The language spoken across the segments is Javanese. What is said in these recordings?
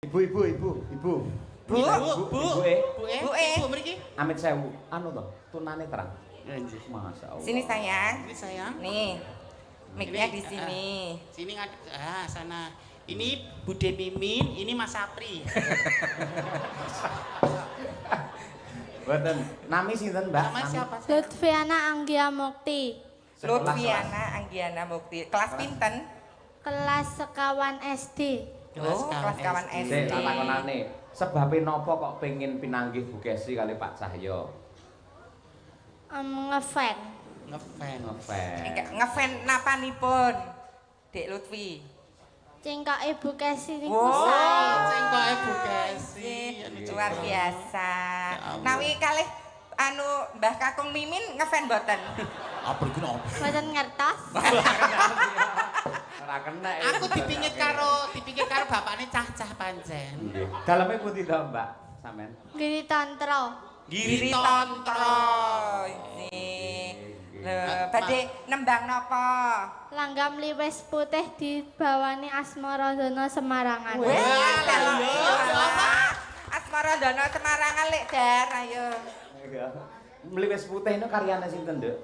Ibu. Bu, Bu mriki. Amit sewu. Anu to, tunane terang. Nggih. Masyaallah. sini sayang. Ini sayang. Nih. Mic-nya di Ini, sini. Sini ngadep. Sana. Ini Bude Mimin, ini Mas Sapri. Mboten. Nami sinten, Mbak? Nama siapa? Lutfiana Anggia Mukti, Lutfiana Anggiana Mukti. Kelas pinten? kelas sekawan SD. Oh, kelas kawan SD. Sik tak takonane. Sebabe napa kok pengin pinanggih Bu Kesi kali Pak Cahyo? Ngefan. Ngefan. Ngefan napanipun? Dek Lutfi. Cengkok Ibu Kesi niku Wow. sae. Cengkoke Bu Kesi. Luar biasa. Ya Allah. Nawi kalih anu Mbah Kakung Mimin ngefan mboten? Apa iki opo? Mboten ngertos. Ora kena. Aku dipingit karo bapakne cah-cah pancen. Nggih. Daleme pundi to, Mbak? Sampean? Giri Tantro. Giri Tantro. Badhe nembang napa? Langgam liwes putih dibawani Asmaradana Semarangan. Asmaradana Semarangan lek Dar ayo. Mliwis putih itu karyane sinten, Nduk?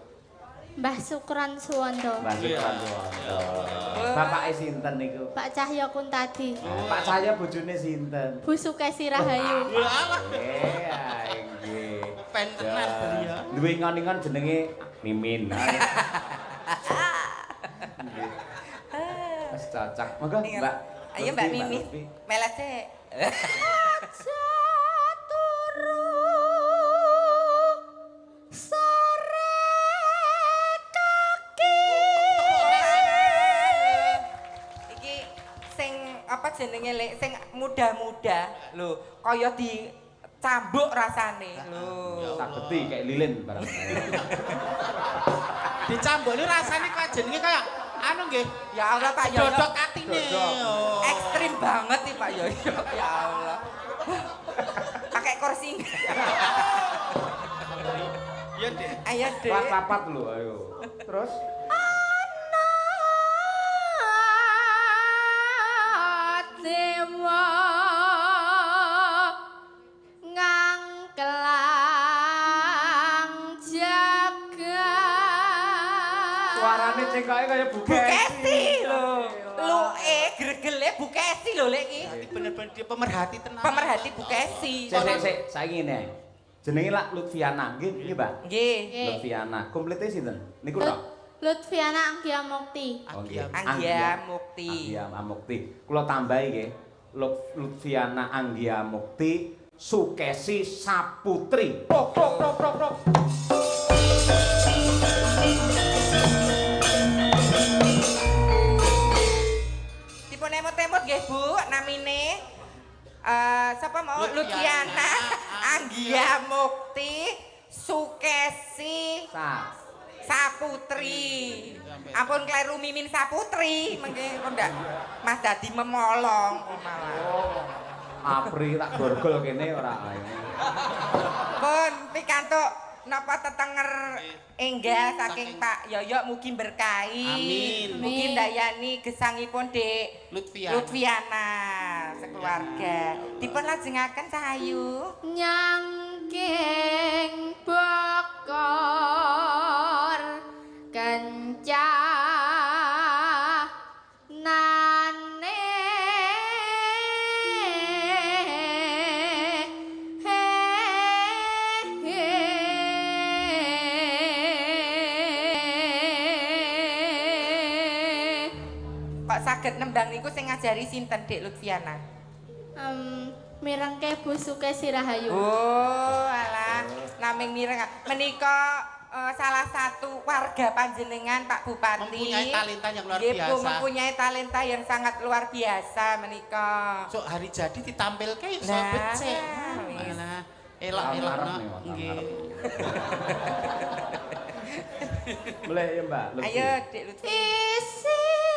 Mbah Sukran Suwondo. Mbak Sukran Suwondo. Bapake sinten niku? Pak Cahyo Kuntadi. Pak Cahyo bojone sinten? Bu Sukesi Rahayu. Nggih. Pen tenan beliau. Duwe ingon-ingon jenenge Mimin. Wes cocok. Monggo, Mbak. Ayo Mbak Mimin. Melet sik. Iki sing apa jenenge lek sing muda-muda lho, kaya dicambuk rasane lho. Sageti kayak lilin barang. Dicambuk ini rasane kaya jenenge kaya anu nggih. Ya Allah Pak Yoyo. Dodok atine. Oh. Ekstrim banget nih Pak Yoyo. Ya Allah. Pakai kursi. Iya, Dek. Ayo, Dek. Kelas papat lho, ayo. Terus Dewa ngangkelang jagat. suarane cengkoke kaya Bu Bu Kesi lho. Gregele Bu Kesi lho lek iki. Berarti bener-bener dia pemerhati tenan. Pemerhati Bu Kesi. Sik, saiki ngene. Jenenge lak Lutfiana, nggih, nggih, Mbak. Nggih. Lutfiana. Komplite sinten? Niku tok. Lutfiana Anggia Mukti. Oh, nggih. Anggia Mukti. Anggia Mukti. Kula tambahi nggih. Lutfiana Anggia Mukti, Sukesi Saputri. Prok. Dipun emot-emot nggih Bu, namine sapa mau Lutfiana Anggia Mukti Sukesi Saputri. Ampun kleru Mimin Saputri, mengke kok ndak Mas dadi memolong kok malah. Apri tak gorgol kene ora ae. Pun pikantuk napa tetenger enggah saking Pak Yoyo mugi berkahi. Amin. Mugi ndayani gesangipun Dek Lutfiana sekeluarga. Dipun lajengaken Cahayu. Nyangking bokor kencah nane Kok saged nembang niku sing ngajari sinten Dek Lutfiana? mirengke Bu Sukesi Rahayu. Oh, alah, naming mireng. Menika salah satu warga panjenengan Pak Bupati. Mempunyai talenta yang luar Nggih, biasa. mempunyai talenta yang sangat luar biasa menika. So hari jadi ditampilke iso Nah, becik. wis. Alah, elok-elok no. Nggih. Boleh ya, Mbak. Lutfi. Ayo, Dek Lutfi. Isine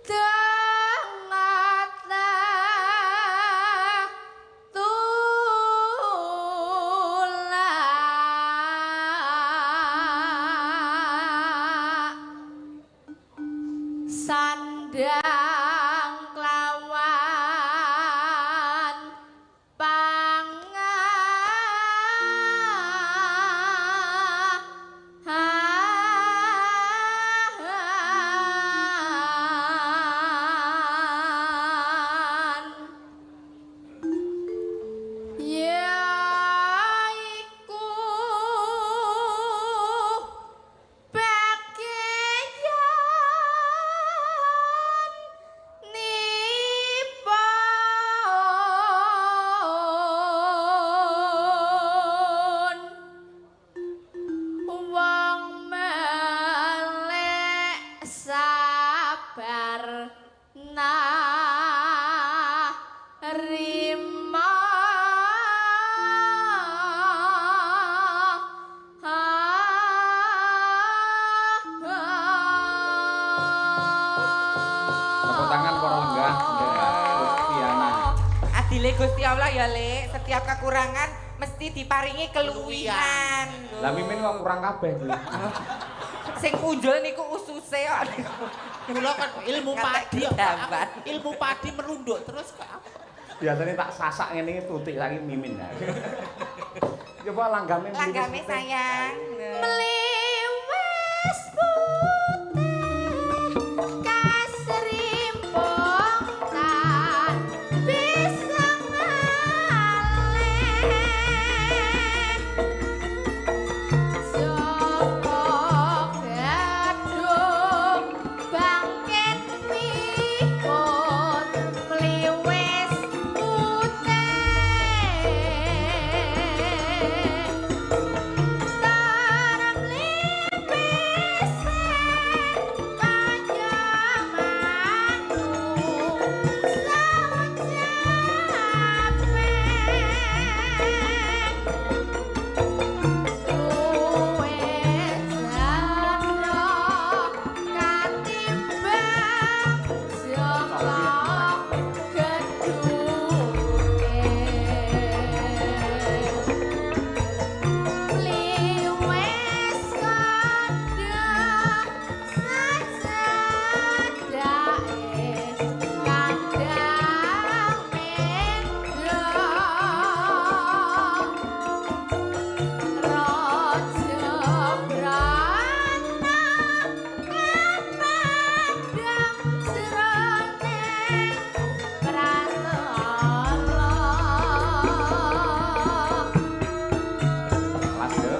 dangatlah tulak sandang adile Gusti Allah ya, Lek. Setiap kekurangan mesti diparingi keluwihan. Lah Mimin kok kurang kabeh kuwi. Sing punjul niku ususe kok. Kula kan ilmu padi kok. Gambar. Ilmu padi merunduk terus kok apa? Biasanya tak sasak ngene iki tutik lagi Mimin. Coba langgame Mimin. Langgame sayang. Meliwes putih kasrimpong tan bisa ngalih sapa gadung bangkit mikut meliwes putih Taram lipis kanjamanku sawang Suwe jana katimbang saka gedunge Liwes kandang sajadae kandang mendha Raja Brana kadang jroning pratala Kelas yo.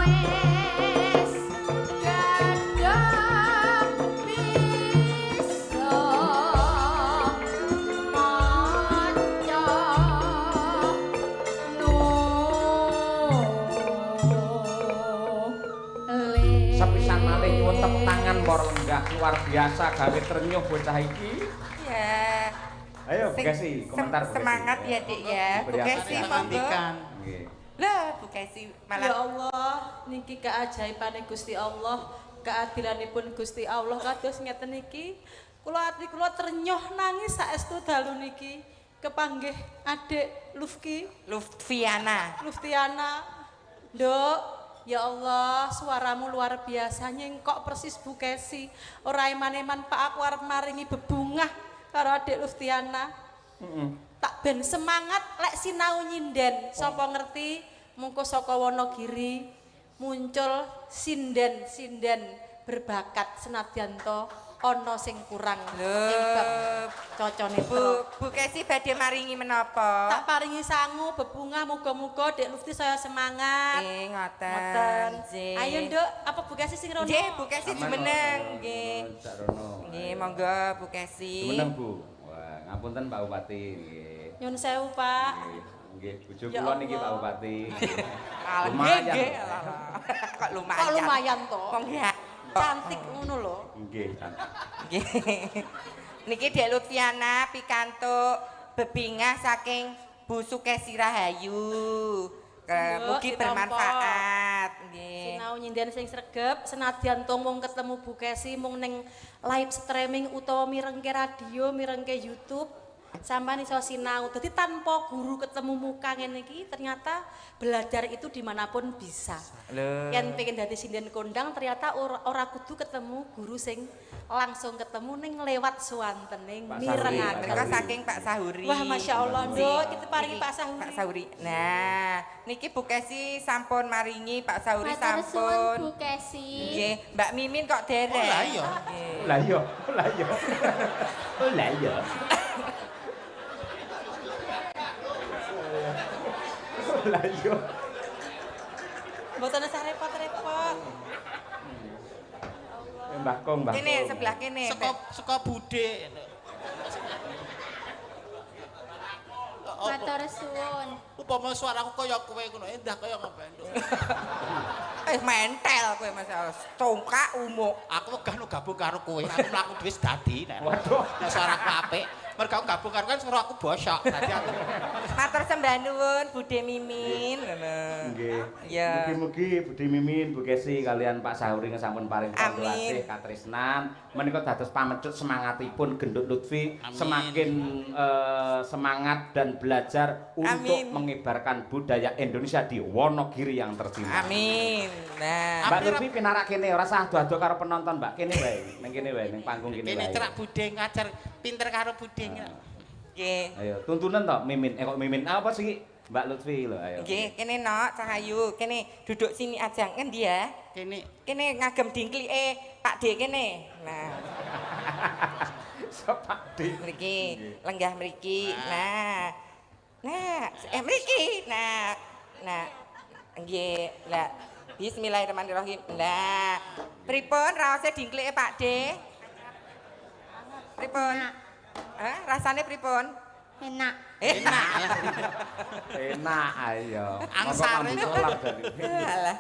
Meliwes gadang bisa manca Sepisan malih nyuwun tepuk tangan para lenggah luar biasa gawe trenyuh bocah iki. Ya. Ayo Sing- Bukesi, komentar Bukesi. Semangat ya, Dik ya. Beri Bukesi apresiasi. monggo. Pandikan. Nggih. Lah, Bukesi Ya malah Allah, niki keajaibane Gusti Allah, keadilanipun Gusti Allah kados ngeten niki. Kula ati kula ternyoh nangis saestu dalu niki kepanggih adik Lufki, Lutfiana. Luftiana. Nduk, ya Allah, suaramu luar biasa nyengkok persis Bukesi. Ora eman-eman Pak aku arep maringi bebungah karo adik Luftiana. Tak ben semangat lek sinau nyinden. Sapa ngerti mungko saka Wonogiri muncul sinden-sinden berbakat senadyan to ana sing kurang ing bab cocone Bukesi badhe maringi menapa? tak paringi sangu bebungah muga-muga Dek Lufti saya semangat. Ngoten. Nggih. Ayo Nduk, apa Bukesi sing rono? Nggih, Bukesi Aman, jumeneng. Mas. Nggih. Cak Rono. Nggih, monggo Bukesi. Jumeneng Bu. Wah, ngapunten Pak Bupati nggih. Nyun sewu, Pak. Nggih, nggih bojo Ya kula niki Pak Allah. Bupati. Alah, Lumayan. nggih, alah. Kok lumayan. Kok lumayan to? Wong ya. Cantik ngono lho. Nggih, cantik. Nggih. Niki Dek Lutfiana pikantuk bebingah saking Bu Sukesi Rahayu. Mbok, Mugi ditampa. bermanfaat. Nggih. Sinau nyinden sing sregep senadyan to mung ketemu Bukesi mung ning live streaming utawa mirengke radio, mirengke YouTube. Sampeyan iso sinau. Dadi tanpa guru ketemu muka ngene iki ternyata belajar itu dimanapun bisa. Lho. Yen pengen dadi sinden kondang ternyata ora kudu ketemu guru sing langsung ketemu ning lewat suwantening Pak mirengaken. Mereka saking Pak Sahuri. Wah, Masya Allah, Nduk, kita paringi Niki, Pak Sahuri. Pak Sahuri. Nah, niki Bu Kesi sampun maringi, Pak Sahuri Matur suwun sampun. Bu Kesi. Nggih, Mbak Mimin kok derek. Oh, lah iya. Nggih. Lah iya, lah iya. Oh lah iya. Lah iya. Mboten usah repot-repot. Mbah Kong, Mbah. Kene Kong. sebelah kene. Saka bude. Matur suwun. Upama suaraku kaya kowe ngono, endah kaya ngopen. Mentel kowe Mas. Congkak umuk. Aku wegah nu gabung karo kowe. Aku mlaku dhewe dadi nek. Waduh. Nek suaraku apik, mergo aku gabung karo kan suara aku bosok. Dadi aku Matur sembah nuwun Bude Mimin. Ngono. Nggih. Ya. Mugi-mugi Budi Mimin, Bu Kesi kalian Pak Sahuri sampun paring Amin. panglasih katresnan menika dados pamecut semangatipun Gendut Lutfi Amin. semakin semangat dan belajar untuk Amin. mengibarkan budaya Indonesia di Wonogiri yang tercinta. Amin. Nah, Mbak Lutfi pinarak kene ora usah adu-adu karo penonton, Mbak. Kene wae, ning kene wae ning panggung kene kene wae. cerak Bude ngajar pinter karo Bude. nggih. Ayo, tuntunan toh Mimin. Kok Mimin apa sih Mbak Lutfi lho, ayo. Nggih, kene nok Cahayu, kene duduk sini aja ngendi ya? Kene Kene ngagem dingklike Pak D kene. Nah, Pak D. mriki, lenggah mriki. Nah. Nah, mriki. Nah. Nah. Nggih, lah. Bismillahirrahmanirrahim. Lah, pripun raose dingklike Pak D? Pripun? Hah, rasane pripun? Enak. Enak. Enak ayo. Angsare Monggo pambuka lar dari. Alah.